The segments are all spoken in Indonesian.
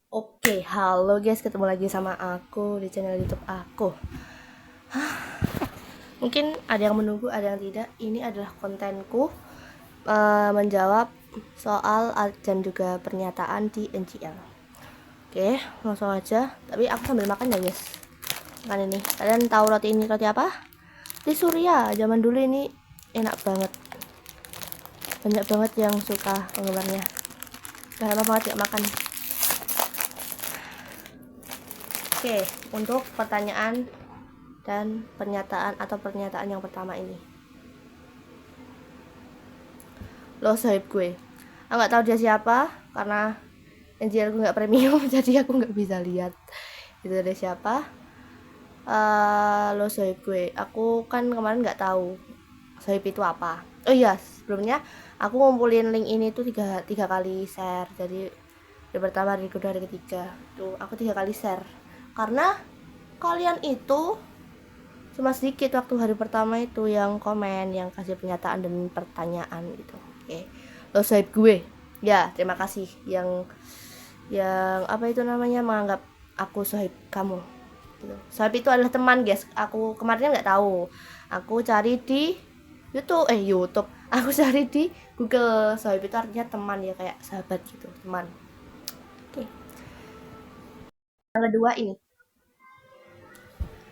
Oke, halo guys, ketemu lagi sama aku di channel YouTube aku. Mungkin ada yang menunggu, ada yang tidak. Ini adalah kontenku menjawab soal dan juga pernyataan di NGL. Oke, langsung aja. Tapi aku sambil makan ya guys. Makan ini. Kalian tahu roti ini roti apa? Di Surya. Zaman dulu ini enak banget. Banyak banget yang suka penggemarnya. Udah lama banget gak makan. Oke, untuk pertanyaan dan pernyataan yang pertama ini. Lo sahib gue. Aku nggak tahu dia siapa karena NGL gue nggak premium jadi aku nggak bisa lihat itu dari siapa. Lo sahib gue. Aku kan kemarin nggak tahu sahib itu apa. Oh iya, sebelumnya aku ngumpulin link ini tuh tiga kali share. Jadi hari pertama, hari kedua, hari ketiga tuh aku 3 kali share karena kalian itu cuma sedikit waktu hari pertama itu yang komen, yang kasih pernyataan dan pertanyaan gitu. Oke, lo sahib gue ya, terima kasih yang apa itu namanya, menganggap aku sahib kamu gitu. Sahib itu adalah teman guys. Aku kemarin nggak tahu, aku cari di YouTube, aku cari di Google. Sahib itu artinya teman ya, kayak sahabat gitu, teman. Oke, yang kedua ini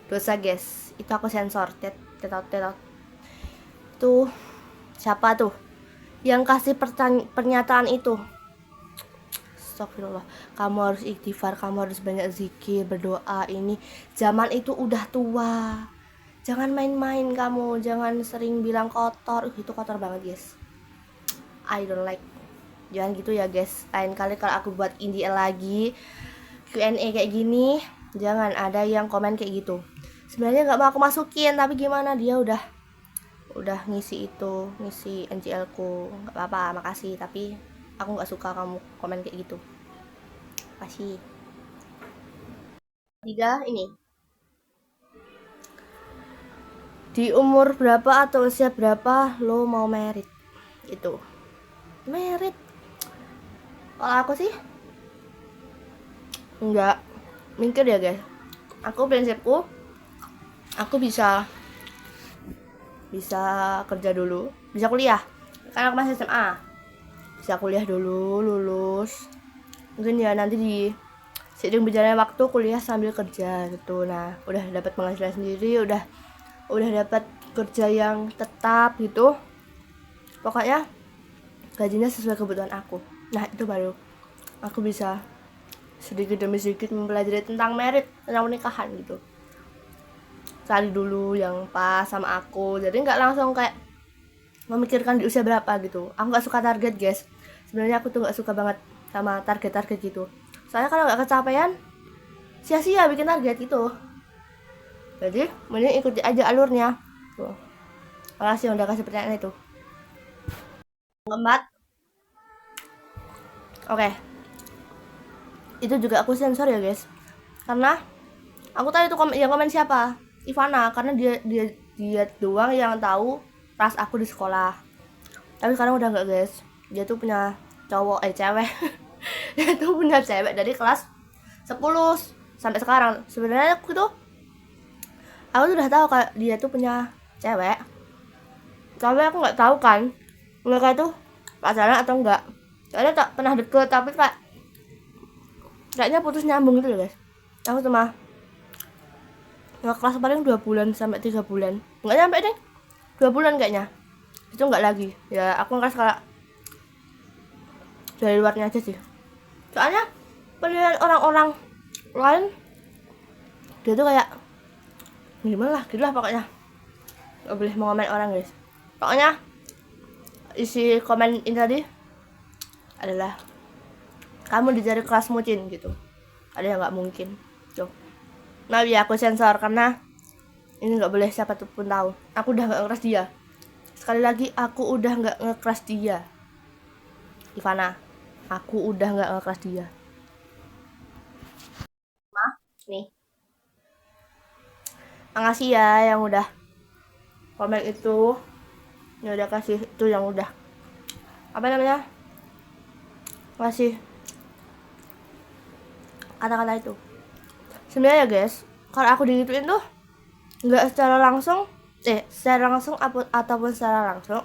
dosa guys, itu aku sensor. Tetot tetot tuh, siapa tuh yang kasih pernyataan itu? Astagfirullah, kamu harus ikhtifar, kamu harus banyak zikir, berdoa. Ini zaman itu udah tua, jangan main-main kamu, jangan sering bilang kotor. Itu kotor banget guys, I don't like. Jangan gitu ya guys. Lain kali kalau aku buat India lagi Q&A kayak gini, jangan ada yang komen kayak gitu. Sebenarnya nggak mau aku masukin, tapi gimana, dia udah ngisi NGL ku. Nggak apa-apa, makasih, tapi aku nggak suka kamu komen kayak gitu. Makasih. Tiga ini, di umur berapa atau usia berapa lo mau merit? Itu merit, kalau aku sih nggak mikir ya guys. Aku prinsipku, aku bisa bisa kerja dulu, bisa kuliah, karena aku masih SMA. Bisa kuliah dulu, lulus, mungkin ya nanti di seiring berjalannya waktu kuliah sambil kerja gitu. Nah, udah dapat penghasilan sendiri, udah dapat kerja yang tetap gitu, pokoknya gajinya sesuai kebutuhan aku. Nah, itu baru aku bisa sedikit demi sedikit mempelajari tentang merit, tentang pernikahan gitu. Cari dulu yang pas sama aku, jadi nggak langsung kayak memikirkan di usia berapa gitu. Aku nggak suka target guys. Sebenarnya aku tuh nggak suka banget sama target-target gitu. Soalnya kalau nggak kecapean, sia-sia bikin target gitu. Jadi mending ikuti aja alurnya. Tuh. Makasih yang udah kasih pertanyaan itu. Keempat, oke. Itu juga aku sensor ya guys. Karena aku tahu itu yang komen siapa? Ivana, karena dia doang yang tahu ras aku di sekolah. Tapi sekarang udah nggak guys. Dia tuh punya cewek. Dia tuh punya cewek dari kelas 10 sampai sekarang. Sebenarnya aku tuh udah tahu kalau dia tuh punya cewek, tapi aku nggak tahu kan mereka tuh pacaran atau enggak. Soalnya tak pernah deket, tapi kayaknya putus nyambung gitu loh guys. Aku cuma nggak, kelas paling 2 bulan sampai 3 bulan, nggak nyampe deh 2 bulan kayaknya. Itu nggak lagi ya, aku nggak suka dari luarnya aja sih. Soalnya penilaian orang-orang lain, dia tuh kayak gimana lah gitu lah pokoknya. Nggak boleh mau komen orang guys. Pokoknya isi komen ini tadi adalah kamu dicari kelas mucin gitu. Ada yang nggak mungkin tuh. Nah ya, aku sensor karena ini nggak boleh siapa pun tahu. Aku udah nggak ngeras dia. Sekali lagi, aku udah nggak ngekeras dia, Ivana. Aku udah nggak ngekeras dia. Nih, makasih ya yang udah komen itu, yang udah kasih itu, yang udah apa namanya, kasih kata-kata itu. Sebenarnya ya guys, kalau aku digituin tuh nggak secara langsung ataupun secara langsung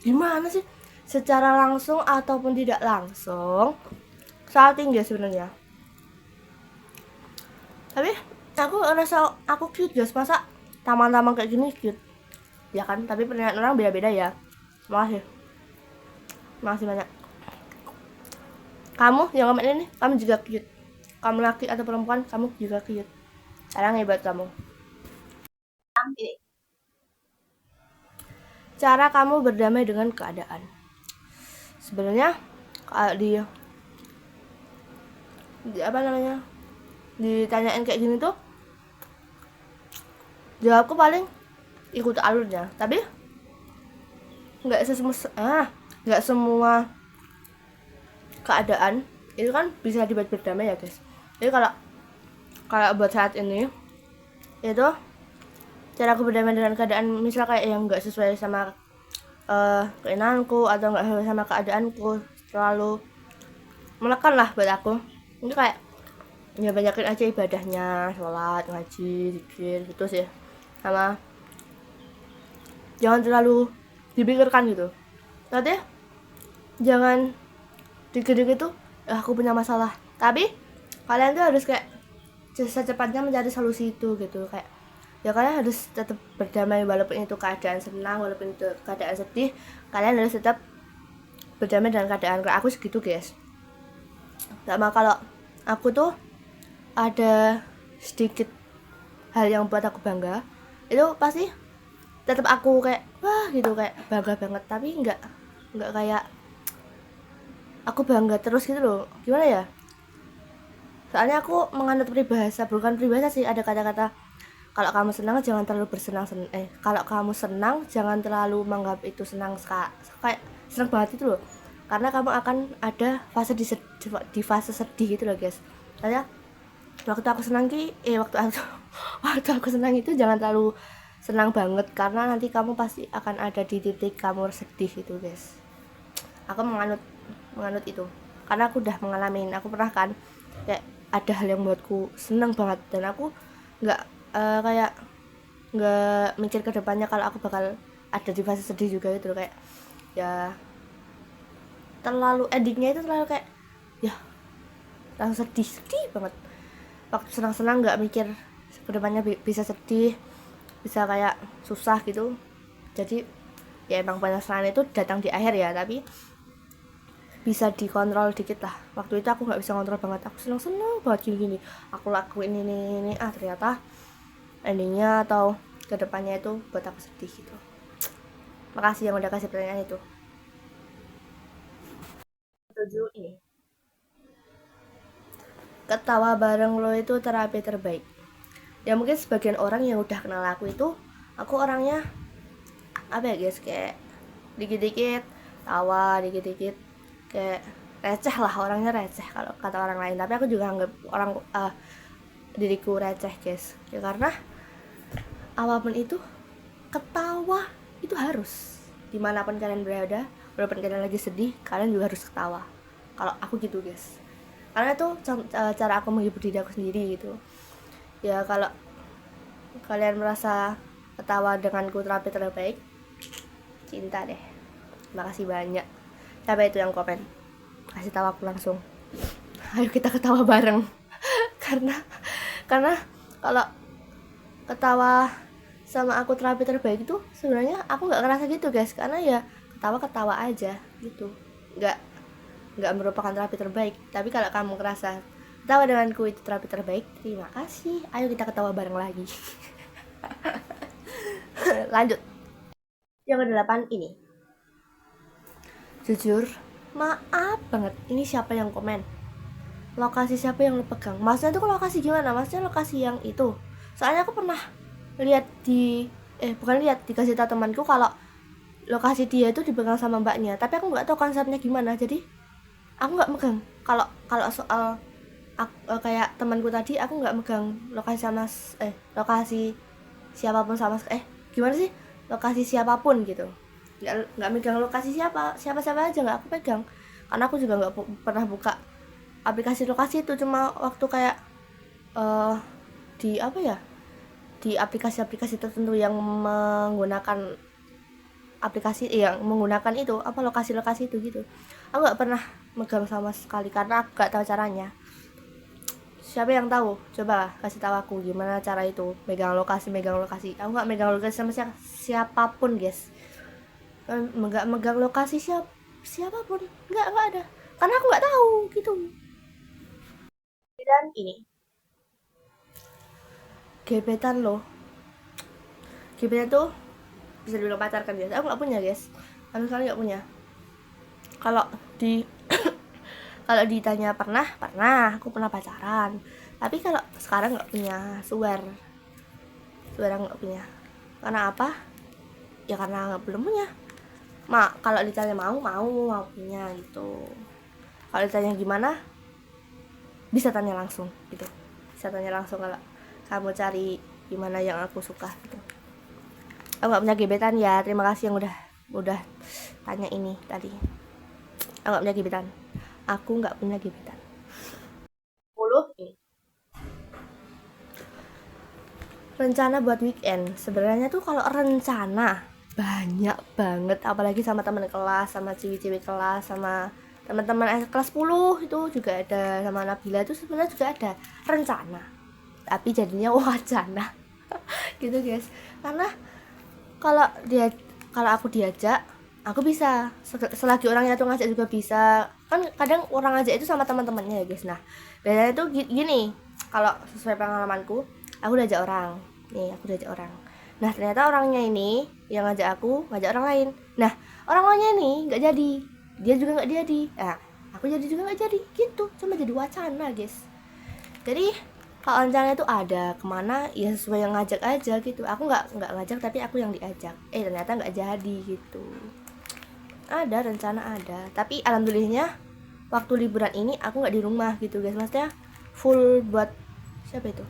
gimana sih, secara langsung ataupun tidak langsung salting guys sebenarnya. Tapi aku rasa aku cute guys, masa taman-taman kayak gini cute ya kan, tapi penilaian orang beda-beda ya. Makasih banyak. Kamu yang komen ini, kamu juga cute. Kamu laki atau perempuan, kamu juga cute. Sekarang hebat kamu. Ini cara kamu berdamai dengan keadaan. Sebenarnya di apa namanya, ditanyain kayak gini tuh, jawabku paling ikut alurnya. Tapi nggak semua keadaan itu kan bisa dibuat berdamai ya guys. Jadi kalau buat saat ini itu cara aku berdamai dengan keadaan, misal kayak yang nggak sesuai sama keinginanku atau nggak sesuai sama keadaanku, terlalu menekan lah buat aku. Ini kayak ya banyakin aja ibadahnya, sholat, ngaji, zikir gitu sih. Sama jangan terlalu dipikirkan gitu. Nanti jangan dikit-dikit tuh aku punya masalah, tapi kalian tuh harus kayak secepatnya mencari solusi itu gitu. Kayak ya kalian harus tetap berdamai walaupun itu keadaan senang, walaupun itu keadaan sedih, kalian harus tetap berdamai dengan keadaan. Kayak aku segitu guys. Sama kalau aku tuh ada sedikit hal yang buat aku bangga, itu pasti tetap aku kayak wah gitu, kayak bangga banget. Tapi nggak kayak aku bangga terus gitu loh, gimana ya, soalnya aku menganut peribahasa, bukan peribahasa sih, ada kata-kata kalau kamu senang jangan terlalu kalau kamu senang jangan terlalu menganggap itu senang, kayak senang banget itu loh, karena kamu akan ada fase di fase sedih gitu loh guys. Soalnya waktu aku senang waktu aku senang itu jangan terlalu senang banget, karena nanti kamu pasti akan ada di titik kamu sedih itu guys. Aku menganut itu karena aku udah mengalami, aku pernah kan kayak ada hal yang buatku senang banget, dan aku nggak kayak nggak mikir ke depannya kalau aku bakal ada di fase sedih juga gitu loh. Kayak ya terlalu endingnya itu terlalu kayak ya langsung sedih banget. Waktu senang-senang nggak mikir ke depannya bisa sedih, bisa kayak susah gitu. Jadi ya emang penyesalan itu datang di akhir ya, tapi bisa dikontrol dikit lah. Waktu itu aku nggak bisa kontrol banget, aku seneng banget gini aku lakuin ini ternyata endingnya atau kedepannya itu buat aku sedih gitu. Makasih yang udah kasih pertanyaan itu. 7 ini, ketawa bareng lo itu terapi terbaik. Ya mungkin sebagian orang yang udah kenal aku itu, aku orangnya apa ya guys, kayak dikit-dikit tawa, dikit-dikit kayak receh lah, orangnya receh kalau kata orang lain. Tapi aku juga anggap diriku receh guys, ya karena apapun itu ketawa itu harus, dimanapun kalian berada, walaupun kalian lagi sedih, kalian juga harus ketawa. Kalau aku gitu guys, karena itu cara aku menghibur diri aku sendiri gitu ya. Kalau kalian merasa ketawa denganku terapi terbaik, cinta deh. Makasih banyak. Siapa itu yang komen? Kasih tahu aku langsung. Ayo kita ketawa bareng. karena kalau ketawa sama aku terapi terbaik itu sebenarnya aku nggak ngerasa gitu guys, karena ya ketawa aja gitu, nggak merupakan terapi terbaik. Tapi kalau kamu ngerasa ketawa denganku itu terapi terbaik, terima kasih, ayo kita ketawa bareng lagi. Lanjut yang ke-8 ini, jujur maaf banget, ini siapa yang komen, lokasi siapa yang lo pegang, maksudnya tuh lokasi gimana, maksudnya lokasi yang itu. Soalnya aku pernah lihat dikasih tahu temanku kalau lokasi dia itu dipegang sama mbaknya, tapi aku nggak tahu konsepnya gimana, jadi aku nggak megang. Kalau soal kayak temanku tadi, aku nggak megang lokasi siapapun sama gimana sih, lokasi siapapun gitu, nggak megang lokasi siapa aja, nggak aku pegang, karena aku juga nggak pernah buka aplikasi lokasi itu cuma waktu kayak di apa ya, di aplikasi-aplikasi tertentu yang menggunakan aplikasi yang menggunakan itu apa lokasi-lokasi itu gitu. Aku nggak pernah megang sama sekali karena aku nggak tahu caranya. Siapa yang tahu? Coba kasih tahu aku gimana cara itu megang lokasi. Aku nggak megang lokasi sama siapapun guys. Nggak megang lokasi siapapun, nggak ada karena aku nggak tahu gitu. Dan ini gebetan loh, gebetan tuh bisa dibilang pacar kan guys. Aku nggak punya guys, sama sekali nggak punya. Kalau di kalau ditanya pernah aku pernah pacaran, tapi kalau sekarang nggak punya. Swear nggak punya. Karena apa? Ya karena belum punya. Kalau ditanya mau punya gitu. Kalau ditanya gimana, bisa tanya langsung gitu. Bisa tanya langsung kalau kamu cari gimana yang aku suka gitu. Aku nggak punya gebetan ya. Terima kasih yang udah tanya ini tadi. Aku nggak punya gebetan. Aku nggak punya gebetan. 10 ini. Rencana buat weekend. Sebenarnya tuh kalau rencana banyak banget, apalagi sama teman kelas, sama cewek-cewek kelas, sama teman-teman kelas 10 itu juga ada, sama Nabila itu sebenarnya juga ada rencana. Tapi jadinya wacana. Gitu guys. Karena kalau aku diajak, aku bisa. Selagi orangnya tuh ngajak juga bisa. Kan kadang orang ngajak itu sama teman-temannya ya guys. Nah, biasanya tuh gini, kalau sesuai pengalamanku, aku udah ajak orang. Nah, ternyata orangnya ini yang ngajak orang lain. Nah, orang lainnya ini nggak jadi. Dia juga nggak jadi. Nah, aku jadi juga nggak jadi. Gitu, cuma jadi wacana guys. Jadi kalau rencananya itu ada kemana ya sesuai yang ngajak aja gitu. Aku nggak ngajak tapi aku yang diajak. Ternyata nggak jadi gitu. Ada rencana ada, tapi alhamdulillahnya waktu liburan ini aku nggak di rumah gitu guys. Maksudnya full buat siapa itu?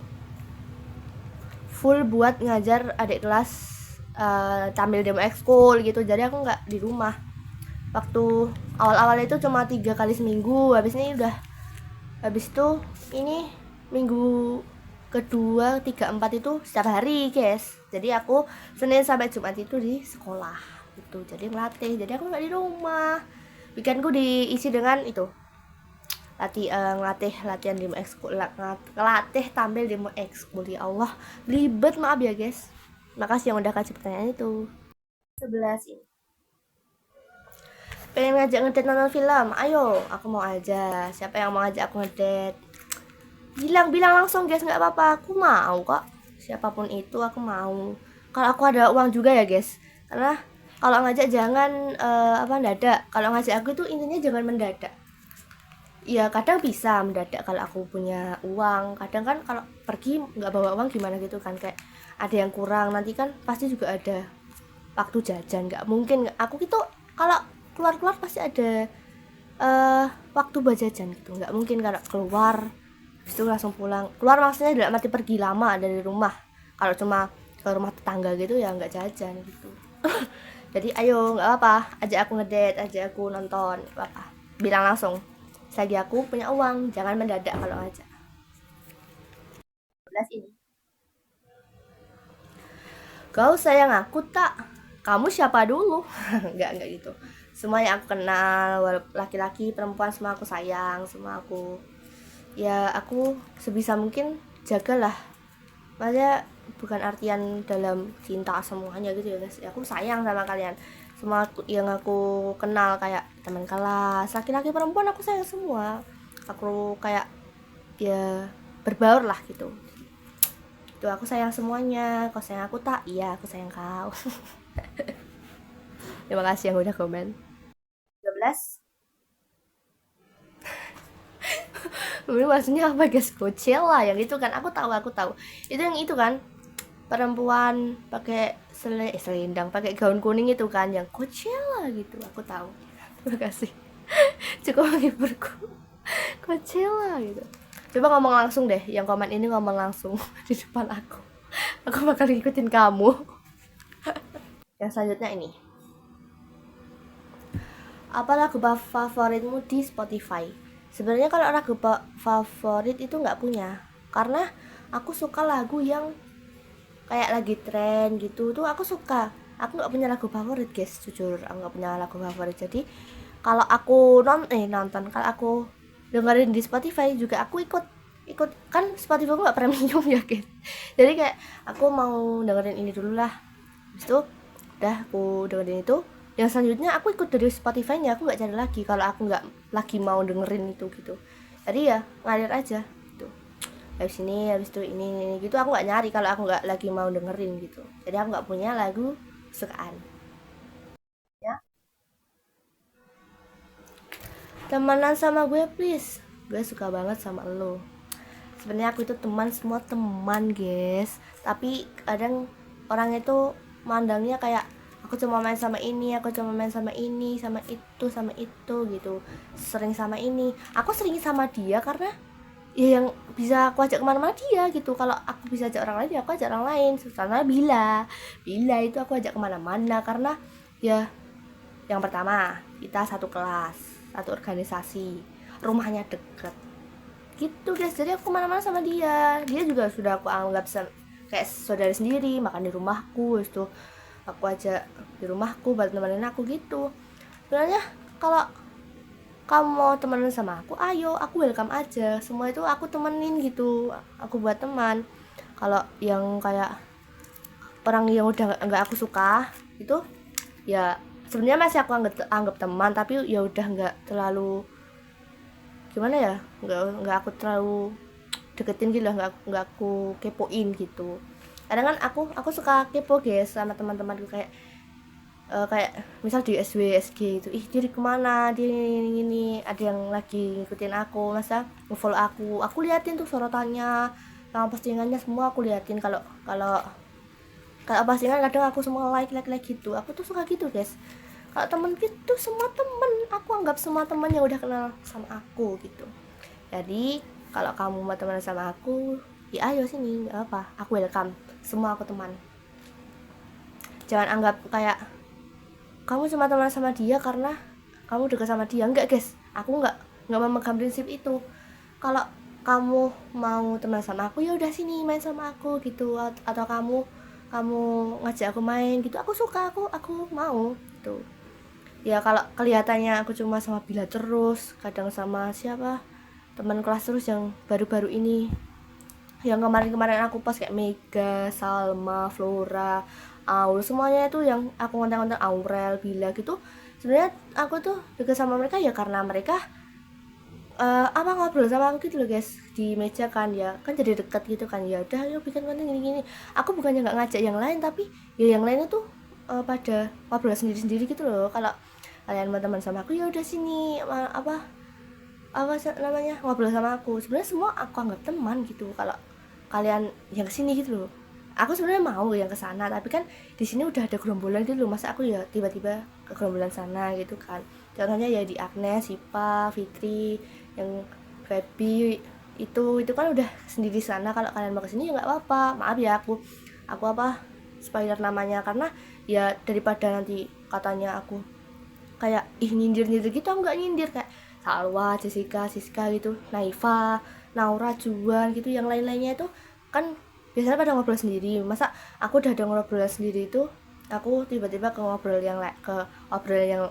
Full buat ngajar adik kelas tampil demo ekskul gitu. Jadi aku nggak di rumah. Waktu awal-awal itu cuma 3 kali seminggu. Habis itu ini minggu kedua 3 4 itu setiap hari guys. Jadi aku Senin sampai Jumat itu di sekolah gitu. Jadi ngelatih. Jadi aku nggak di rumah. Weekendku diisi dengan itu latihan demo ekskul, ngelatih tampil demo ekskul. Ya Allah, ribet, maaf ya guys. Makasih yang udah kasih pertanyaan itu. 11 ini. Pengen ngajak ngedate nonton film? Ayo, aku mau aja. Siapa yang mau ngajak aku ngedate? Bilang langsung guys, nggak apa-apa. Aku mau kok. Siapapun itu aku mau. Kalau aku ada uang juga ya guys. Karena kalau ngajak jangan mendadak. Kalau ngajak aku itu intinya jangan mendadak. Ya kadang bisa mendadak kalau aku punya uang. Kadang kan kalau pergi nggak bawa uang gimana gitu kan, kayak ada yang kurang. Nanti kan pasti juga ada waktu jajan. Nggak mungkin aku gitu kalau keluar pasti ada waktu buat jajan gitu. Nggak mungkin kalau keluar habis itu langsung pulang. Keluar maksudnya dalam arti pergi lama dari rumah. Kalau cuma ke rumah tetangga gitu ya nggak jajan gitu. Jadi ayo, nggak apa-apa, ajak aku ngedate, ajak aku nonton, apa-apa. Bilang langsung, selagi aku punya uang, jangan mendadak kalau ngajak. 11 ini. Kau sayang aku tak? Kamu siapa dulu? Enggak gitu. Semua yang aku kenal, laki-laki, perempuan, semua aku sayang, semua aku. Ya aku sebisa mungkin jagalah. Maksudnya bukan artian dalam cinta semuanya gitu ya guys. Ya, aku sayang sama kalian. Semua yang aku kenal kayak teman kelas, laki-laki, perempuan aku sayang semua. Aku kayak ya berbaur lah gitu. Tuh aku sayang semuanya. Kau sayang aku tak? Iya aku sayang kau. Terima kasih yang udah komen. 13. Ini maksudnya apa guys? Coachella yang itu kan, aku tahu itu yang itu kan, perempuan pakai selendang, pakai gaun kuning itu kan, yang Coachella gitu. Aku tahu. Terima kasih. Cukup menghiburku. Coachella gitu. Coba ngomong langsung deh, yang komen ini ngomong langsung di depan aku. Aku bakal ngikutin kamu. Yang selanjutnya ini. Apa lagu favoritmu di Spotify? Sebenarnya kalau lagu favorit itu nggak punya, karena aku suka lagu yang kayak lagi tren gitu tuh aku suka. Aku nggak punya lagu favorit guys, jujur aku nggak punya lagu favorit. Jadi kalau aku nonton, kalau aku dengerin di Spotify juga aku ikut ikut kan Spotify aku nggak premium ya guys. Jadi kayak aku mau dengerin ini dulu lah, habis itu udah aku dengerin itu, yang selanjutnya aku ikut dari Spotify-nya, aku nggak cari lagi kalau aku nggak lagi mau dengerin itu gitu. Jadi ya ngalir aja gitu, habis ini habis itu ini gitu, aku nggak nyari kalau aku nggak lagi mau dengerin gitu. Jadi aku nggak punya lagu kesukaan ya. Temenan sama gue please, gue suka banget sama lo. Sebenarnya aku itu teman, semua teman guys, tapi kadang orang itu mandangnya kayak aku cuma main sama ini, aku cuma main sama itu gitu, sering sama ini. Aku sering sama dia karena ya yang bisa aku ajak kemana-mana dia gitu. Kalau aku bisa ajak orang lain ya aku ajak orang lain. Karena bila itu aku ajak kemana-mana karena ya yang pertama kita satu kelas, satu organisasi, rumahnya deket gitu guys. Jadi aku kemana-mana sama dia juga sudah aku anggap kayak saudara sendiri, makan di rumahku itu, aku ajak di rumahku buat nemenin aku gitu. Sebenarnya kalau kamu mau temenan sama aku, ayo, aku welcome aja, semua itu aku temenin gitu, aku buat teman. Kalau yang kayak orang yang udah nggak aku suka itu ya sebenarnya masih aku anggap teman, tapi ya udah nggak terlalu gimana ya, nggak aku terlalu deketin gitu lah, nggak aku kepoin gitu. Kadang kan aku suka kepo guys sama teman-temanku, kayak kayak misal di SW SG itu, ih dia kemana, dia ini ada yang lagi ngikutin aku, masa ngefollow aku liatin tuh sorotannya sama postingannya semua aku liatin. Kalau kalau kalau postingan kadang aku semua like gitu, aku tuh suka gitu guys. Kalau temen gitu semua temen, aku anggap semua temen yang udah kenal sama aku gitu. Jadi kalau kamu mau teman sama aku, ya ayo sini, nggak apa, aku welcome, semua aku teman. Jangan anggap kayak kamu cuma teman sama dia karena kamu dekat sama dia. Enggak guys, aku nggak memegang prinsip itu. Kalau kamu mau teman sama aku ya udah sini main sama aku gitu, atau kamu ngajak aku main gitu, aku suka, aku mau gitu. Ya kalau kelihatannya aku cuma sama Bila terus, kadang sama siapa teman kelas terus, yang baru-baru ini, yang kemarin-kemarin aku pas kayak Mega, Salma, Flora, Aul, semuanya itu yang aku kontak-kontak, Aurel, Bila gitu. Sebenarnya aku tuh deket sama mereka ya karena mereka apa ngobrol sama aku gitu loh guys di meja kan, ya kan jadi deket gitu kan, ya udah yuk bikin konten gini-gini. Aku bukannya nggak ngajak yang lain, tapi ya yang lainnya tuh pada ngobrol sendiri-sendiri gitu loh. Kalau kalian mau teman sama aku ya udah sini, namanya, ngobrol sama aku. Sebenarnya semua aku anggap teman gitu. Kalau kalian yang kesini gitu loh, aku sebenarnya mau yang kesana, tapi kan di sini udah ada gerombolan gitu loh, masa aku ya tiba-tiba ke gerombolan sana gitu kan. Contohnya ya di Agnes, Sipa, Fitri, yang Feby, itu kan udah sendiri sana. Kalau kalian mau kesini ya nggak apa-apa, maaf ya aku apa spoiler namanya, karena ya daripada nanti katanya aku kayak ih nyindir gitu, aku nggak nyindir. Kayak Salwa, Jessica, Siska gitu, Naifa, Naura, Juan gitu, yang lain-lainnya itu kan biasanya pada ngobrol sendiri. Masa aku udah ada ngobrol sendiri itu, aku tiba-tiba ke ngobrol ke ngobrol yang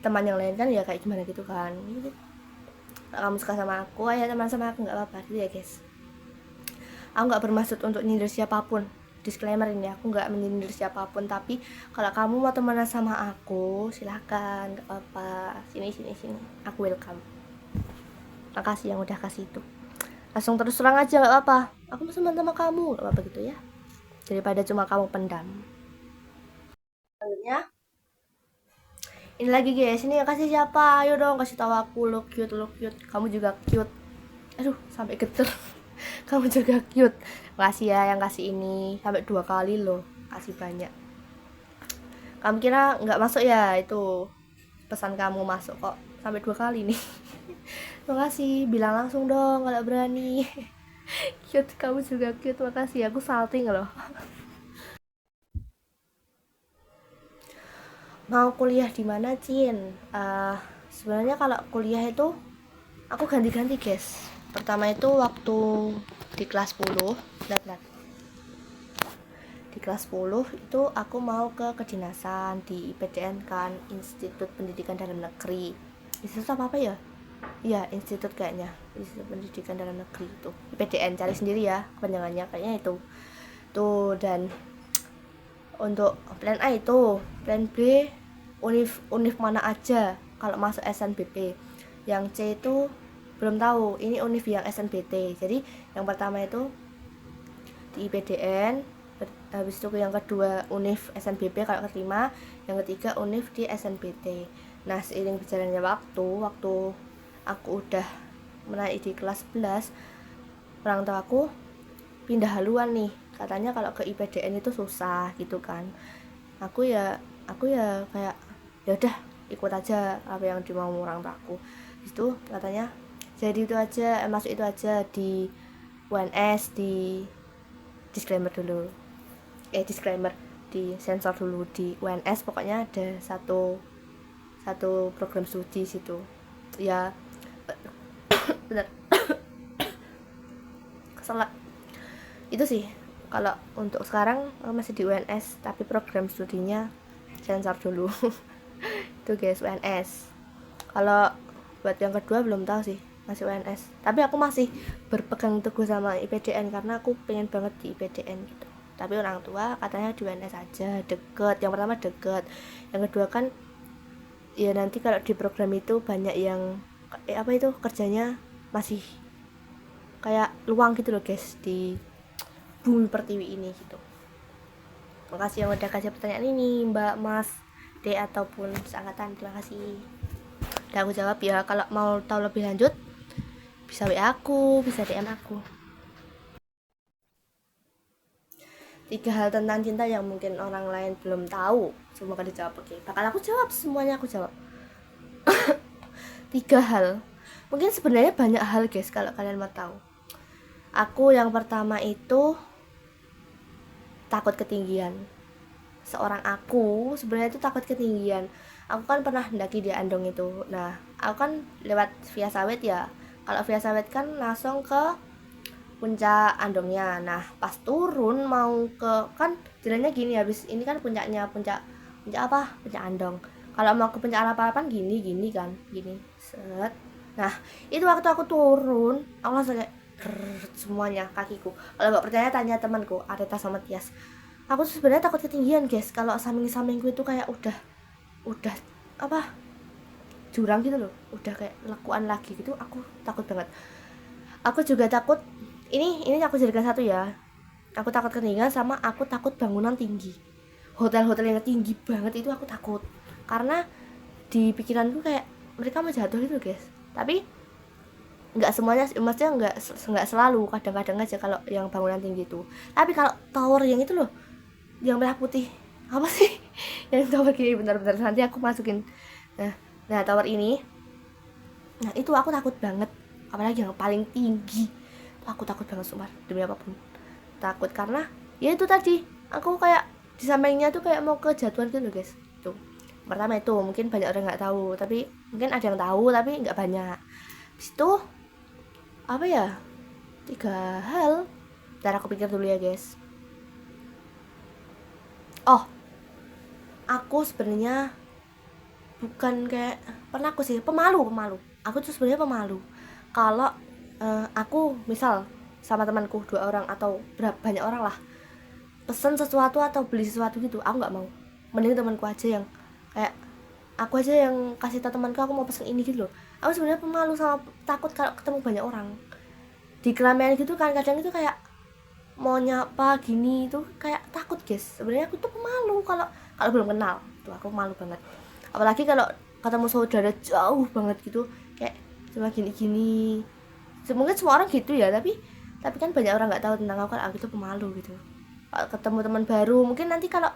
teman yang lain, kan ya kayak gimana gitu kan gitu. Kalau kamu suka sama aku, ayo teman sama aku, nggak apa-apa gitu ya guys. Aku nggak bermaksud untuk nyindir siapapun, disclaimer ini, aku nggak menyindir siapapun. Tapi kalau kamu mau temenan sama aku silahkan, nggak apa-apa, sini, aku welcome. Makasih yang udah kasih itu, langsung terus terang aja, nggak apa-apa, aku mau teman sama kamu, nggak apa-apa gitu ya, daripada cuma kamu pendam. Selanjutnya ini lagi guys, ini yang kasih siapa, ayo dong kasih tahu aku. Lo cute, kamu juga cute, aduh sampai geter. Kamu juga cute, makasih ya yang kasih ini sampai 2 kali loh, kasih banyak. Kamu kira nggak masuk ya itu pesan kamu, masuk kok sampai 2 kali nih. Makasih, bilang langsung dong kalau berani. Cute, kamu juga cute, makasih, aku salting loh. Mau kuliah di mana, Cin? Sebenarnya kalau kuliah itu aku ganti-ganti guys. Pertama itu waktu di kelas 10, di kelas 10 itu aku mau ke kedinasan di IPDN kan, Institut Pendidikan Dalam Negeri. Institut apa ya? Iya, institut kayaknya, Institut Pendidikan Dalam Negeri itu. IPDN, cari sendiri ya kepanjangannya, kayaknya itu. Tuh, dan untuk plan A itu, plan B univ mana aja kalau masuk SNBP. Yang C itu belum tahu, ini univ yang SNBT. Jadi yang pertama itu di IPDN, habis itu yang kedua univ SNBP kalau kelima, yang ketiga univ di SNBT. Nah, seiring berjalannya waktu aku udah menaik di kelas 11, orang tua aku pindah haluan nih, katanya kalau ke IPDN itu susah gitu kan. Aku ya kayak ya udah ikut aja apa yang dimau orang tua aku. Itu katanya jadi itu aja, masuk itu aja di UNS, di disclaimer dulu, disclaimer, di sensor dulu. Di UNS pokoknya ada satu program studi situ ya. Bener. Keselak itu sih. Kalau untuk sekarang masih di UNS, tapi program studinya sensor dulu. Itu guys, UNS. Kalau buat yang kedua belum tahu sih, masih UNS. Tapi aku masih berpegang teguh sama IPDN karena aku pengen banget di IPDN gitu. Tapi orang tua katanya di UNS aja, deket. Yang pertama deket, yang kedua kan ya nanti kalau di program itu banyak yang apa itu kerjanya masih kayak luang gitu loh guys di bumi pertiwi ini gitu. Makasih yang udah kasih pertanyaan ini, Mbak, Mas, D ataupun seangkatan. Terima kasih. Udah aku jawab ya. Kalau mau tahu lebih lanjut bisa WA aku, bisa DM aku. 3 hal tentang cinta yang mungkin orang lain belum tahu. Semoga dijawab. Oke, bakal aku jawab semuanya, aku jawab. 3 hal. Mungkin sebenarnya banyak hal guys kalau kalian mau tahu. Aku yang pertama itu takut ketinggian. Seorang aku sebenarnya itu takut ketinggian. Aku kan pernah mendaki di Andong itu. Nah, aku kan lewat via Sawit ya. Kalau via Sawit kan langsung ke puncak Andongnya. Nah, pas turun mau ke, kan jalannya gini, habis ini kan puncak apa? Puncak Andong. Kalau mau ke puncak Alap-Alapan gini kan, gini. Set. Nah, itu waktu aku turun, aku langsung kayak semuanya kakiku. Kalau nggak percaya tanya temanku Areta sama Tias. Aku tuh sebenarnya takut ketinggian guys. Kalau samping-sampingku itu kayak udah apa, jurang gitu loh, udah kayak lekuan lagi gitu. Aku takut banget. Aku juga takut, ini aku jadikan satu ya. Aku takut ketinggian sama aku takut bangunan tinggi. Hotel-hotel yang tinggi banget itu aku takut. Karena di pikiranku kayak mereka mau jatuh gitu guys. Tapi nggak semuanya, maksudnya nggak selalu, kadang-kadang aja kalau yang bangunan tinggi itu. Tapi kalau tower yang itu loh, yang merah putih, apa sih? Yang tower gini, bentar nanti aku masukin. Nah tower ini, nah itu aku takut banget, apalagi yang paling tinggi. Aku takut banget sumpah, demi apapun takut. Karena ya itu tadi, aku kayak di sampingnya tuh kayak mau kejatuhan gitu guys. Tuh, pertama itu mungkin banyak orang nggak tahu, tapi mungkin ada yang tahu tapi nggak banyak. Habis itu apa ya, 3 hal. Ntar aku pikir dulu ya guys. Oh, aku sebenarnya bukan kayak pernah, aku sih pemalu. Aku tuh sebenarnya pemalu. Kalau aku misal sama temanku 2 orang atau banyak orang lah, pesen sesuatu atau beli sesuatu gitu, aku nggak mau. Mending temanku aja yang kayak, aku aja yang kasih tahu temanku aku mau pesen ini gitu loh. Aku sebenarnya pemalu sama takut kalau ketemu banyak orang di keramaian gitu kan. Kadang itu kayak mau nyapa gini itu kayak takut guys. Sebenarnya aku tuh pemalu kalau belum kenal tuh, aku malu banget. Apalagi kalau ketemu saudara jauh banget gitu, kayak cuma gini. Mungkin semua orang gitu ya, tapi kan banyak orang nggak tahu tentang aku. Kalau aku tuh pemalu gitu. Kalau ketemu teman baru, mungkin nanti kalau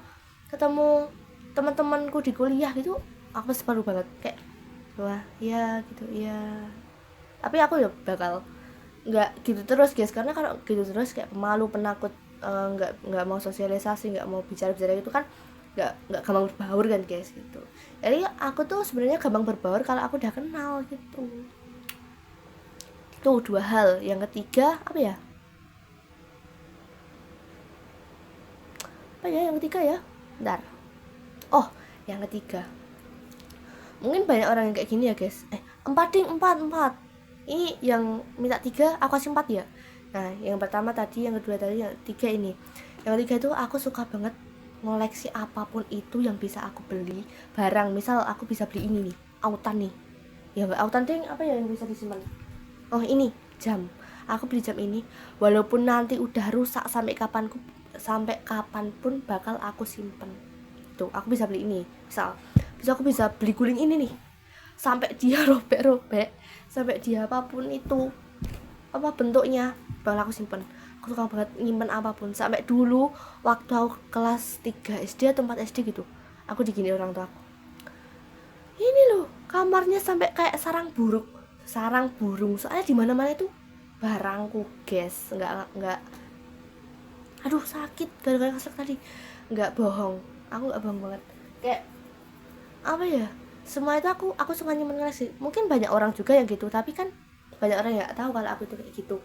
ketemu teman-temanku di kuliah gitu, aku pasti malu banget, kayak wah ya gitu ya. Tapi aku ya bakal nggak gitu terus guys, karena kalau gitu terus kayak pemalu, penakut, nggak mau sosialisasi, nggak mau bicara gitu kan, nggak gampang berbaur kan guys gitu. Jadi aku tuh sebenarnya gampang berbaur kalau aku udah kenal gitu. Tuh 2 hal. Yang ketiga apa ya? Apa ya yang ketiga ya? Bentar. Oh, yang ketiga. Mungkin banyak orang yang kayak gini ya guys. 4 ding, 4. Ini yang minta 3, aku kasih 4 ya. Nah, yang pertama tadi, yang kedua tadi, yang ketiga ini. Yang ketiga itu aku suka banget ngoleksi apapun itu yang bisa aku beli. Barang, misal aku bisa beli ini nih, autan nih. Ya enggak autan ding, apa ya yang bisa disimpan? Oh, ini jam. Aku beli jam ini walaupun nanti udah rusak sampai kapanpun bakal aku simpen. Tuh, aku bisa beli ini. Bisa aku bisa beli guling ini nih. Sampai dia robek-robek, sampai dia apapun itu apa bentuknya bakal aku simpen. Aku suka banget nyimpen apapun. Sampai dulu waktu aku kelas 3 SD atau 4 SD gitu, aku digini orang tua aku. Ini loh, kamarnya sampai kayak sarang burung. Soalnya di mana-mana itu barangku, guys. Enggak. Aduh, sakit gara-gara kesek tadi. Enggak bohong. Aku enggak bohong banget. Kayak apa ya? Semua itu aku suka nyimpen koleksi. Mungkin banyak orang juga yang gitu, tapi kan banyak orang yang enggak tahu kalau aku itu kayak gitu.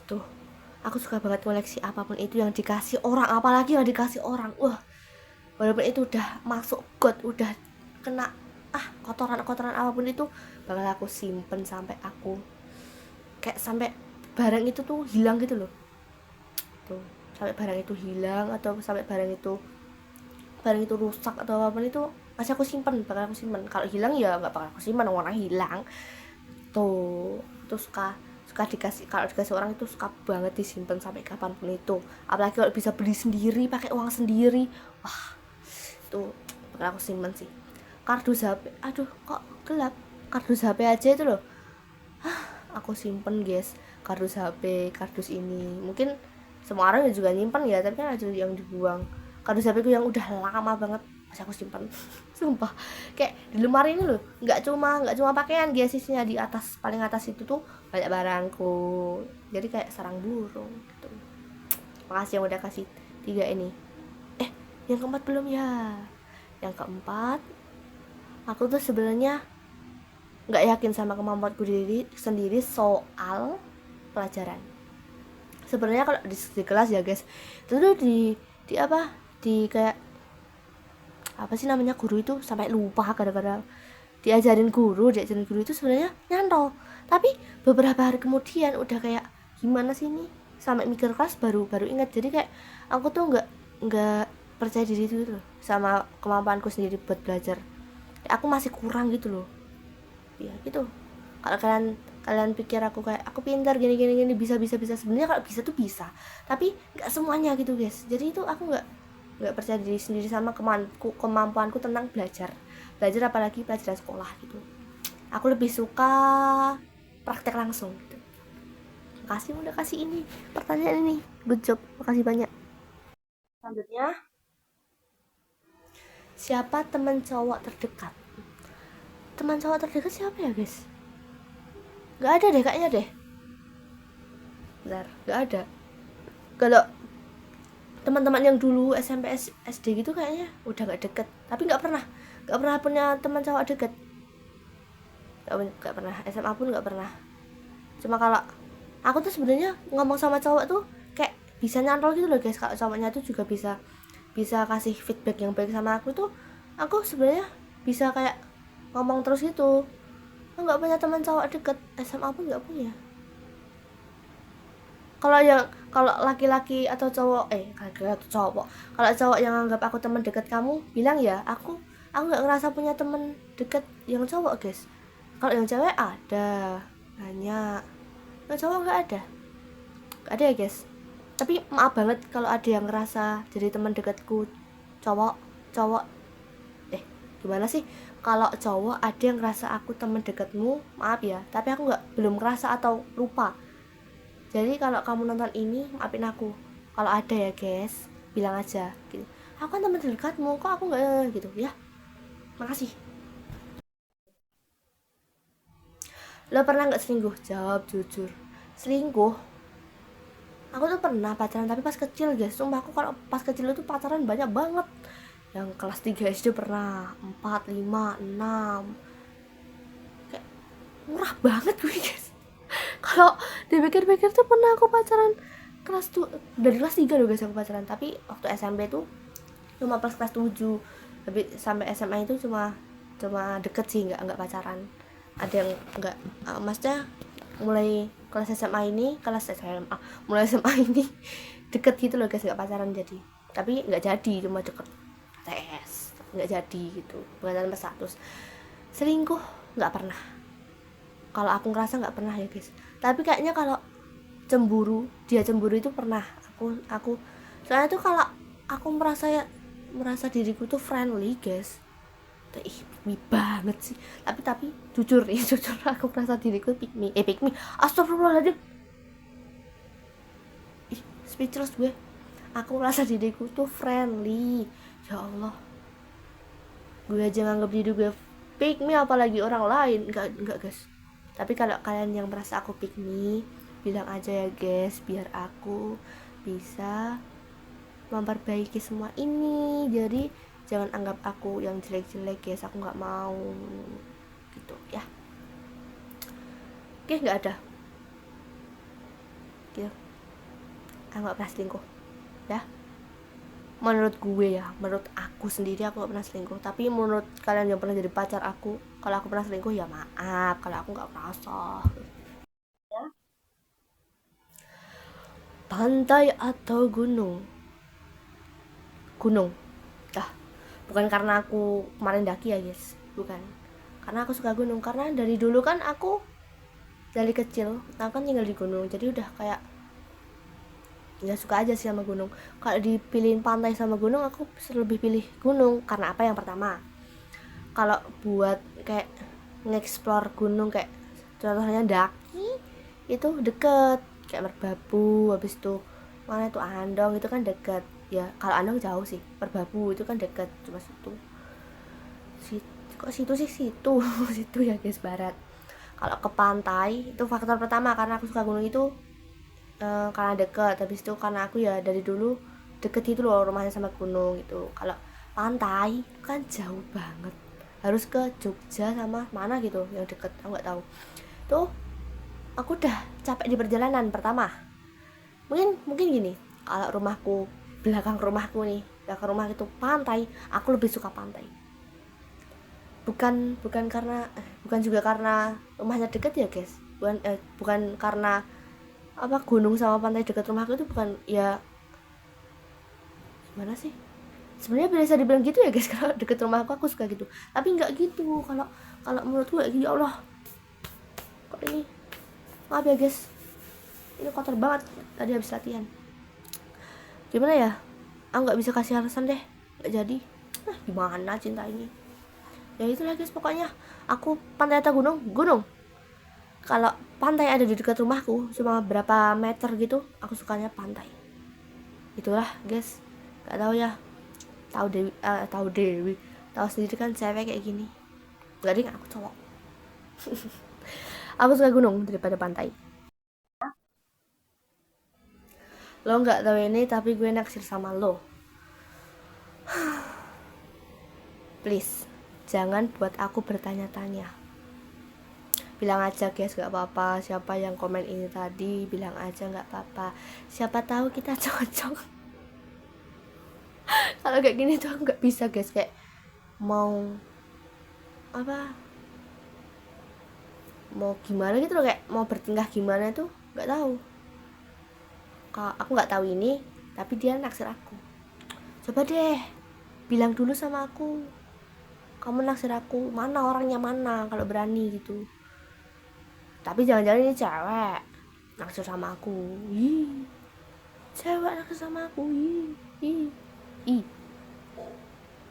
Tuh, aku suka banget koleksi apapun itu yang dikasih orang, apalagi yang dikasih orang. Wah, walaupun itu udah masuk got, udah kena kotoran apapun itu bakal aku simpen sampai aku kayak sampai barang itu tuh hilang gitu loh. Tuh, sampai barang itu hilang atau sampai barang itu rusak atau apapun itu masih aku bakal aku simpen. Kalau hilang ya nggak bakal aku simpen, orang hilang. Tuh suka dikasih, kalau dikasih orang itu suka banget disimpan sampai kapanpun itu. Apalagi kalau bisa beli sendiri pakai uang sendiri, wah itu bakal aku simpen sih. Kardus HP, aduh kok gelap, kardus HP aja itu loh, aku simpen guys. Kardus HP, kardus ini mungkin semua orang juga nyimpen ya, tapi kan ada yang dibuang. Kardus HP ku yang udah lama banget masih aku simpen. Sumpah, kayak di lemari ini loh, nggak cuma pakaian guys, isinya di atas, paling atas itu tuh banyak barangku, jadi kayak sarang burung gitu. Makasih yang udah kasih 3 ini. Yang keempat belum ya. Yang keempat, aku tuh sebenarnya nggak yakin sama kemampuanku sendiri soal pelajaran. Sebenarnya kalau di kelas ya guys, itu tuh di kayak apa sih namanya, guru itu sampai lupa gara-gara diajarin guru itu sebenarnya nyantol. Tapi beberapa hari kemudian udah kayak gimana sih ini, sampai mikir kelas baru ingat. Jadi kayak aku tuh nggak percaya diri itu loh sama kemampuanku sendiri buat belajar. Aku masih kurang gitu loh ya gitu. Kalau kalian pikir aku kayak aku pintar gini bisa, sebenarnya kalau bisa tuh bisa, tapi nggak semuanya gitu guys. Jadi itu aku nggak percaya diri sendiri sama kemampuanku tentang belajar apalagi pelajaran sekolah gitu. Aku lebih suka praktek langsung gitu. Makasih udah kasih ini pertanyaan ini, good job, makasih banyak. Selanjutnya, siapa teman cowok terdekat? Teman cowok terdekat siapa ya guys? Gak ada deh kayaknya deh. Bentar, gak ada. Kalau teman-teman yang dulu SMP SD gitu kayaknya udah gak deket. Tapi gak pernah punya teman cowok deket. Gak pernah. SMA pun gak pernah. Cuma kalau aku tuh sebenarnya ngomong sama cowok tuh kayak bisa nyantol gitu loh guys. Kalau cowoknya tuh juga bisa kasih feedback yang baik sama aku tuh, aku sebenarnya bisa kayak ngomong terus gitu. Aku nggak punya teman cowok deket, SMA pun nggak punya. Kalau laki-laki atau cowok kalau cowok yang anggap aku teman dekat kamu bilang ya, aku nggak ngerasa punya teman dekat yang cowok guys. Kalau yang cewek ada banyak, yang cowok nggak ada ya guys. Tapi maaf banget kalau ada yang ngerasa jadi teman dekatku cowok gimana sih, kalau cowok ada yang ngerasa aku teman dekatmu, maaf ya, tapi aku belum ngerasa atau lupa. Jadi kalau kamu nonton ini, maafin aku. Kalau ada ya guys, bilang aja gitu, aku kan teman dekatmu, kok aku nggak gitu ya. Makasih. Lo pernah nggak selingkuh? Jawab jujur. Selingkuh, aku tuh pernah pacaran, tapi pas kecil guys. Sumpah, aku kalau pas kecil itu pacaran banyak banget. Yang kelas 3 SD pernah 4, 5, 6. Kayak murah banget gue guys. Kalau dipikir-pikir tuh pernah aku pacaran dari kelas 3 loh guys aku pacaran, tapi waktu SMP tuh cuma pas kelas 7. Tapi sampai SMA itu cuma deket sih, nggak pacaran. Ada yang nggak, maksudnya mulai kelas SMA ini, mulai SMA ini deket gitu loh guys, nggak pacaran jadi. Tapi nggak jadi, cuma deket tes, nggak jadi gitu, bukan tanpa status. Selingkuh nggak pernah, kalau aku ngerasa nggak pernah ya guys. Tapi kayaknya kalau dia cemburu itu pernah. Aku soalnya tuh kalau aku merasa diriku tuh friendly guys, pick me banget sih. Tapi jujur aku merasa diriku pick me. Astagfirullahaladzim, speechless gue. Aku merasa diriku tuh friendly, ya Allah. Gue aja nganggap diri gue pick me, apalagi orang lain. Enggak guys. Tapi kalau kalian yang merasa aku pick me, bilang aja ya guys, biar aku bisa memperbaiki semua ini. Jadi jangan anggap aku yang jelek-jelek guys, aku nggak mau gitu ya. Oke, nggak ada gitu. Aku nggak pernah selingkuh ya, menurut gue ya, menurut aku sendiri aku gak pernah selingkuh. Tapi menurut kalian yang pernah jadi pacar aku, kalau aku pernah selingkuh ya maaf, kalau aku gak merasa ya. Pantai atau gunung? Gunung. Bukan karena aku kemarin daki ya guys, bukan, karena aku suka gunung. Karena dari dulu kan aku dari kecil aku kan tinggal di gunung, jadi udah kayak ya suka aja sih sama gunung. Kalau dipilihin pantai sama gunung, aku lebih pilih gunung. Karena apa? Yang pertama, kalau buat kayak nge-explore gunung, kayak contohnya daki, itu deket, kayak Merbabu, habis itu mana itu Andong, itu kan deket ya. Kalau Andong jauh sih, Merbabu itu kan deket, cuma situ kok situ sih situ situ ya guys, barat. Kalau ke pantai itu faktor pertama, karena aku suka gunung itu karena deket. Habis itu karena aku ya dari dulu deket itu loh rumahnya sama gunung gitu. Kalau pantai kan jauh banget, harus ke Jogja sama mana gitu yang deket, aku nggak tahu. Tuh aku udah capek di perjalanan. Pertama mungkin gini, kalau belakang rumahku itu pantai, aku lebih suka pantai. Bukan karena bukan juga karena rumahnya deket ya guys, bukan karena gunung sama pantai dekat rumahku itu, bukan ya, gimana sih, sebenarnya bisa dibilang gitu ya guys. Kalau deket rumahku aku suka gitu, tapi nggak gitu. Kalau menurutku kayak gitu. Ya Allah, kok ini, maaf ya guys, ini kotor banget tadi habis latihan. Gimana ya, aku nggak bisa kasih alasan deh, nggak jadi. Gimana cinta ini ya, itulah guys. Pokoknya aku pantai atau gunung. Kalau pantai ada di dekat rumahku cuma berapa meter gitu, aku sukanya pantai. Itulah guys. Gak tahu ya, tahu Dewi tahu sendiri kan cewek kayak gini. Gak ding, aku cowok. Aku suka gunung daripada pantai. Lo nggak tahu ini, tapi gue naksir sama lo. Please, jangan buat aku bertanya-tanya. Bilang aja guys, gak apa-apa. Siapa yang komen ini tadi, bilang aja gak apa-apa. Siapa tahu kita cocok. Kalau kayak gini tuh aku gak bisa guys, kayak mau gimana gitu loh, kayak mau bertingkah gimana tuh gak tahu. Aku gak tahu ini, tapi dia naksir aku. Coba deh bilang dulu sama aku, kamu naksir aku, mana orangnya, mana, kalau berani gitu. Tapi jangan-jangan ini cewek naksir sama aku. Cewek naksir sama aku.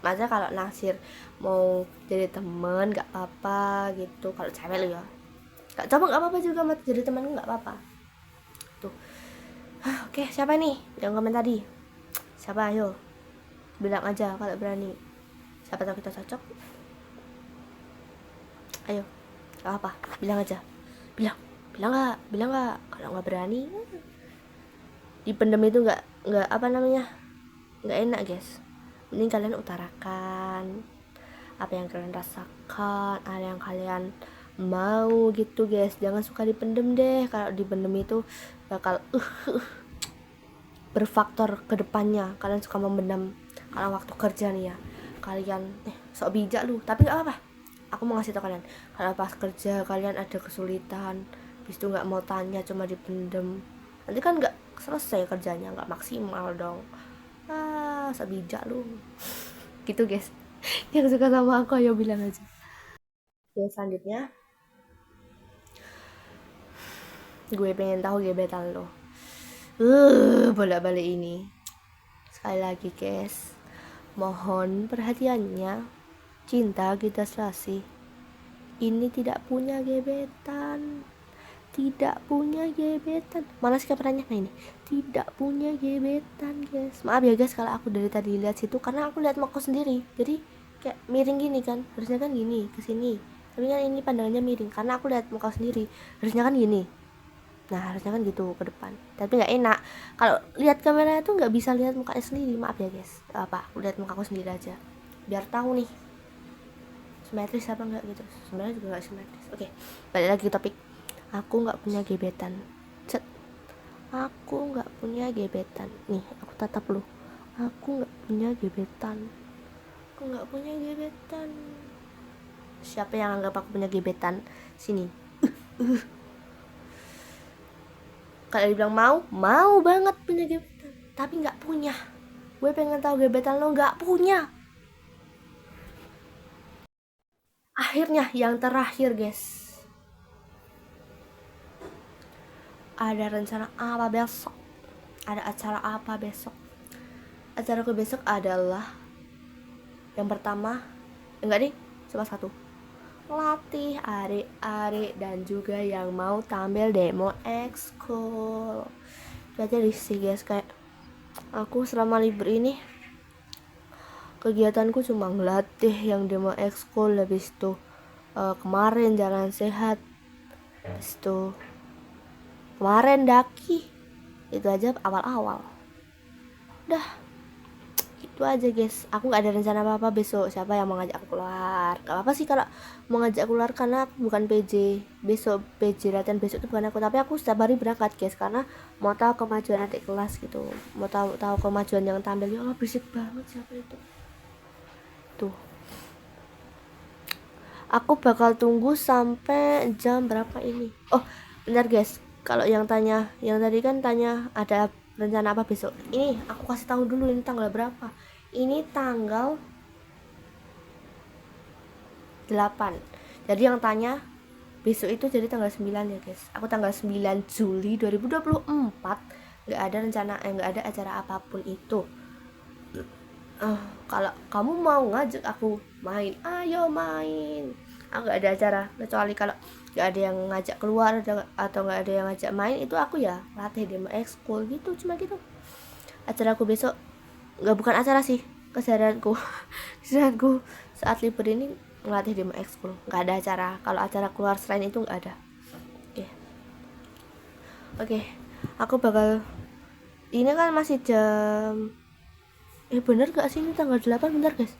Masa kalau naksir mau jadi temen gak apa-apa gitu. Kalau cewek lo ya, gak coba gak apa-apa juga, jadi temen gak apa-apa tuh. Oke, siapa nih yang komen tadi? Siapa? Ayo bilang aja kalau berani. Siapa tahu kita cocok. Ayo, gak apa, bilang aja. Bilang nggak. Kalau nggak berani, dipendam itu nggak nggak enak guys. Mending kalian utarakan apa yang kalian rasakan, apa yang kalian mau gitu guys. Jangan suka dipendem deh, kalau dipendem itu bakal berfaktor ke depannya. Kalian suka memendam kalau waktu kerja nih ya, kalian sok bijak lu, tapi nggak apa-apa. Aku mau ngasih tau kalian, kalau pas kerja kalian ada kesulitan, habis itu nggak mau tanya, cuma dipendem, nanti kan nggak selesai kerjanya, nggak maksimal dong. Sok bijak lu. Gitu guys. Yang suka sama aku ayo bilang aja. Oke, selanjutnya gue pengen tahu gebetan lo. Bolak-balik ini. Sekali lagi guys, mohon perhatiannya. Cinta kita selasi ini tidak punya gebetan. Tidak punya gebetan. Mana sih kabarnya ini? Tidak punya gebetan guys. Maaf ya guys kalau aku dari tadi lihat situ, karena aku lihat muka sendiri. Jadi kayak miring gini kan. Harusnya kan gini ke sini. Tapi kan ini pandangannya miring karena aku lihat muka sendiri. Harusnya kan gini. Nah harusnya kan gitu ke depan. Tapi nggak enak. Kalau lihat kamera itu nggak bisa lihat mukanya sendiri. Maaf ya guys. Apa? Aku lihat mukaku sendiri aja. Biar tahu nih simetris apa enggak gitu. Sebenarnya juga nggak simetris. Oke, balik lagi ke topik. Aku nggak punya gebetan. Cet. Aku nggak punya gebetan. Nih, aku tatap lu. Aku nggak punya gebetan. Aku nggak punya gebetan. Siapa yang anggap aku punya gebetan? Sini. Kalau dibilang mau banget punya gebetan, tapi nggak punya. Gue pengen tahu gebetan lo nggak punya. Akhirnya yang terakhir guys, ada rencana apa besok? Ada acara apa besok? Acaraku besok adalah yang pertama, enggak nih, cuma satu, latih adik-adik dan juga yang mau tampil demo ekskul. Jadi sih guys, kayak aku selama libur ini kegiatanku cuma ngelatih yang demo ekskul. Habis itu kemarin jalan sehat, habis itu kemarin daki. Itu aja awal-awal. Udah itu aja guys. Aku nggak ada rencana apa-apa besok. Siapa yang mau ngajak aku keluar? Gak apa-apa sih kalau mau ngajak keluar, karena aku bukan PJ. Besok PJ latihan besok itu bukan aku, tapi aku setiap hari berangkat guys, karena mau tahu kemajuan adik kelas gitu. Mau tahu kemajuan yang tampil. Ya Allah berisik banget siapa itu. Tuh. Aku bakal tunggu sampai jam berapa ini. Oh, bentar guys. Kalau yang tanya, yang tadi kan tanya ada rencana apa besok. Ini aku kasih tahu dulu ini tanggal berapa. Ini tanggal 8. Jadi yang tanya besok itu jadi tanggal 9 ya guys. Aku tanggal 9 Juli 2024 nggak ada rencana, nggak ada acara apapun itu. Kalau kamu mau ngajak aku main, ayo main. Aku nggak ada acara, kecuali kalau nggak ada yang ngajak keluar atau nggak ada yang ngajak main, itu aku ya latih demo ekskul gitu, cuma gitu. Acaraku besok nggak, bukan acara sih, kesadaranku kesadaranku saat libur ini ngelatih demo ekskul, nggak ada acara. Kalau acara keluar selain itu nggak ada. Oke. Aku bakal, ini kan masih jam, bener gak sih ini tanggal 8? Bentar guys,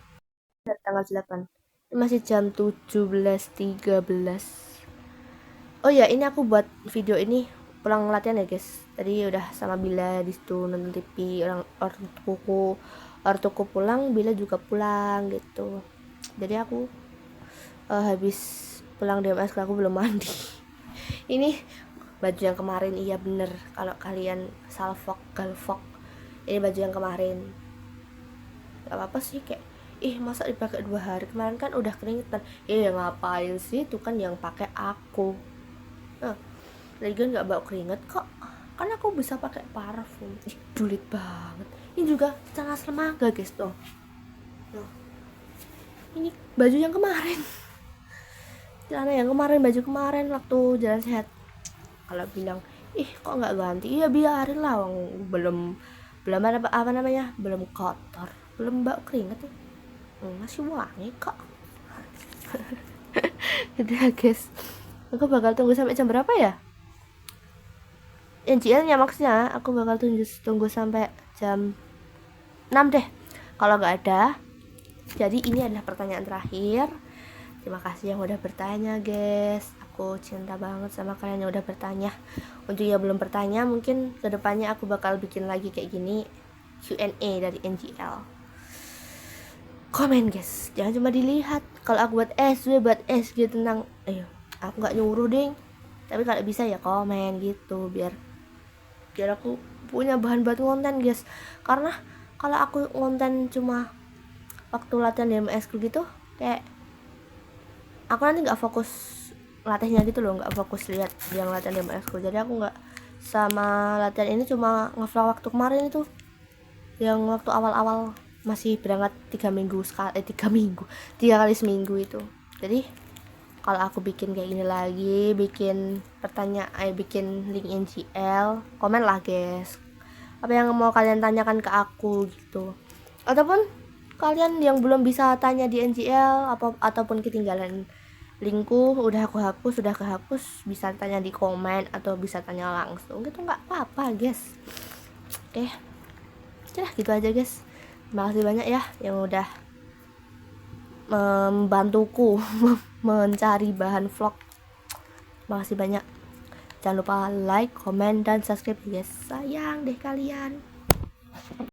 tanggal 8 masih jam 17.13. Oh ya, ini aku buat video ini pulang latihan ya guys. Tadi udah sama Bila di situ nonton TV, ortuku pulang, Bila juga pulang gitu. Jadi aku habis pulang DMS aku belum mandi. Ini baju yang kemarin, iya bener kalau kalian salfok galfok, ini baju yang kemarin. Gak apa-apa sih, kayak masa dipakai 2 hari, kemarin kan udah keringetan. Ngapain sih, itu kan yang pakai aku. Lagi kan nggak bau keringet kok, kan aku bisa pakai parfum. Julid banget. Ini juga celana sermaga guys tuh. Ini baju yang kemarin, celana yang kemarin, baju kemarin waktu jalan sehat. Kalau bilang kok nggak ganti, iya biarin lah, belum apa namanya, belum kotor, belum bau keringet ya. Masih wangi kok. Udah guys, aku bakal tunggu sampai jam berapa ya? NGL-nya maksudnya aku bakal tunggu sampai jam 6 deh. Kalau nggak ada, jadi ini adalah pertanyaan terakhir. Terima kasih yang udah bertanya guys. Aku cinta banget sama kalian yang udah bertanya. Untuk yang belum bertanya, mungkin kedepannya aku bakal bikin lagi kayak gini Q&A dari NGL. Komen guys, jangan cuma dilihat. Kalau aku buat SG tentang aku nggak nyuruh ding. Tapi kalau bisa ya komen gitu, biar aku punya bahan buat konten guys. Karena kalau aku konten cuma waktu latihan di MS gitu, kayak aku nanti nggak fokus latihnya gitu loh, nggak fokus lihat yang latihan di MS. Jadi aku nggak sama latihan ini, cuma ngevlog waktu kemarin itu, yang waktu awal-awal masih berangkat 3 kali seminggu itu. Jadi kalau aku bikin kayak gini lagi, bikin bikin link NGL, komen lah guys, apa yang mau kalian tanyakan ke aku gitu. Ataupun kalian yang belum bisa tanya di NGL ataupun ketinggalan linkku, udah kehapus, bisa tanya di komen atau bisa tanya langsung gitu, nggak apa-apa guys. Oke, gitu aja guys. Terima kasih banyak ya yang udah membantuku mencari bahan vlog. Makasih banyak. Jangan lupa like, comment, dan subscribe guys. Sayang deh kalian.